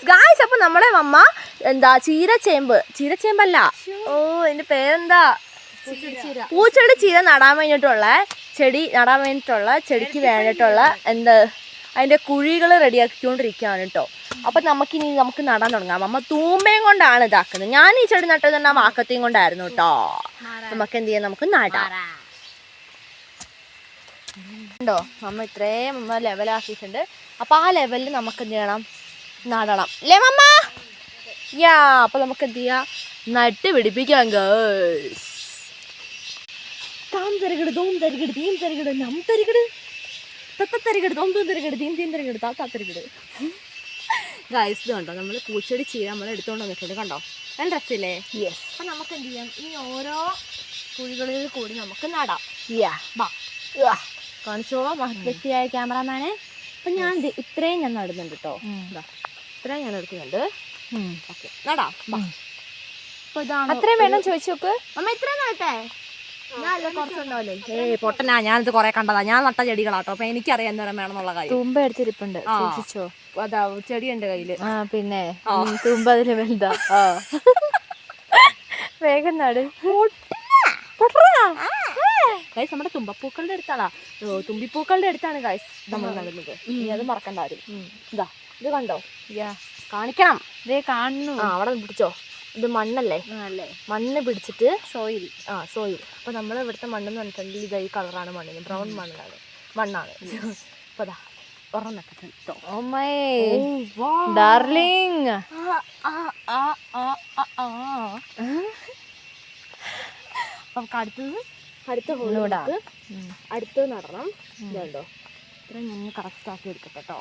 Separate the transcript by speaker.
Speaker 1: Guys അപ്പൊ നമ്മളെ അമ്മ എന്താ ചീരച്ചേമ്പല്ല അതിന്റെ പേരെന്താ പൂച്ചെടി ചീര നടാൻ വേണ്ടിയിട്ടുള്ള ചെടിക്ക് വേണ്ടിയിട്ടുള്ള അതിന്റെ കുഴികൾ റെഡിയാക്കിക്കൊണ്ടിരിക്കുകയാണ് കേട്ടോ. അപ്പൊ നമുക്ക് നടാൻ തുടങ്ങാം. അമ്മ തൂമ്പയും കൊണ്ടാണ് ഇതാക്കുന്നത്. ഞാൻ ഈ ചെടി നട്ടത് തന്നെ വാക്കത്തെയും കൊണ്ടായിരുന്നു കേട്ടോ. നമുക്ക് എന്ത് ചെയ്യാം, നമുക്ക് നടാം. ഉണ്ടോ അമ്മ ഇത്രയും ലെവലാക്കിയിട്ടുണ്ട്. അപ്പൊ ആ ലെവലിൽ നമുക്ക് എന്ത് ചെയ്യണം, നടണം അല്ലേ മമ്മ? അപ്പൊ നമുക്ക് എന്ത് ചെയ്യാം, നട്ട് പിടിപ്പിക്കാം ഗേൾസ്. താം തരികിട് തോം തരികിട് തീം തരികിട് നം തരികിട് തരികിട് തോം തോം തരികിട് തീം തീം തരികിട് താ തരികിട്. ഗൈസ് ഇത് കണ്ടോ, നമ്മൾ പൂച്ചെടി ചീര നമ്മൾ എടുത്തുകൊണ്ട് വന്നിട്ടുണ്ട്. കണ്ടോ നല്ല രസമില്ലേ? യെസ്. അപ്പം നമുക്ക് എന്ത് ചെയ്യാം, ഈ ഓരോ കുഴികളിൽ കൂടി നമുക്ക് നടാം. കാണിച്ചോളാം മഹത്വ്യക്തിയായ ക്യാമറാമാനെ. അപ്പം ഞാൻ ഇത്രയും ഞാൻ നടുന്നുണ്ട് കേട്ടോ. ഇത്രയും ഞാൻ എടുക്കുന്നുണ്ട്. ഓക്കെ നടാം. അപ്പോൾ ഇതാണ് അത്രയും വേണം ചോദിച്ചു നോക്ക് അമ്മ. ഇത്രയും നടട്ടെ? പൊട്ടനാ, ഞാനിത് കൊറേ കണ്ടതാ. ഞാൻ നട്ട ചെടികളാട്ടോ. അപ്പൊ എനിക്കറിയാം എന്തോരം വേണമെന്നുള്ള കാര്യം. തുമ്പ എടുത്തിരിപ്പുണ്ട്, സൂക്ഷിച്ചോ. അതാ ചെടി ഉണ്ട് കയ്യില്. പിന്നെ തുമ്പ അതില് വലുതാ. വേഗം നട്. ഗൈസ് നമ്മുടെ തുമ്പപ്പൂക്കളുടെ തുമ്പിപ്പൂക്കളുടെ അടുത്താണ് ഗൈസ് നമ്മൾ നടുന്നത്. ഇനി അത് മറക്കണ്ട ആരും. ഇതാ ഇത് കണ്ടോ, കാണിക്കണം. ഇതേ കാണുന്നു. അവിടെ പിടിച്ചോ. ഇത് മണ്ണല്ലേ? മണ്ണ് പിടിച്ചിട്ട് സോയിൽ. അപ്പൊ നമ്മൾ ഇവിടുത്തെ മണ്ണെന്ന് പറഞ്ഞിട്ടുണ്ടെങ്കിൽ ഇത് ഈ കളറാണ് മണ്ണിന്, ബ്രൗൺ മണ്ണാണ്. അപ്പൊ അതാ ഒരെണ്ണം കേട്ടോ. ഡാർലിംഗ്. അപ്പൊ അടുത്തത് നടണം. ഇതുണ്ടോ ഇത്രയും ഞാൻ കറക്റ്റ് ആക്കി എടുക്കട്ടോ.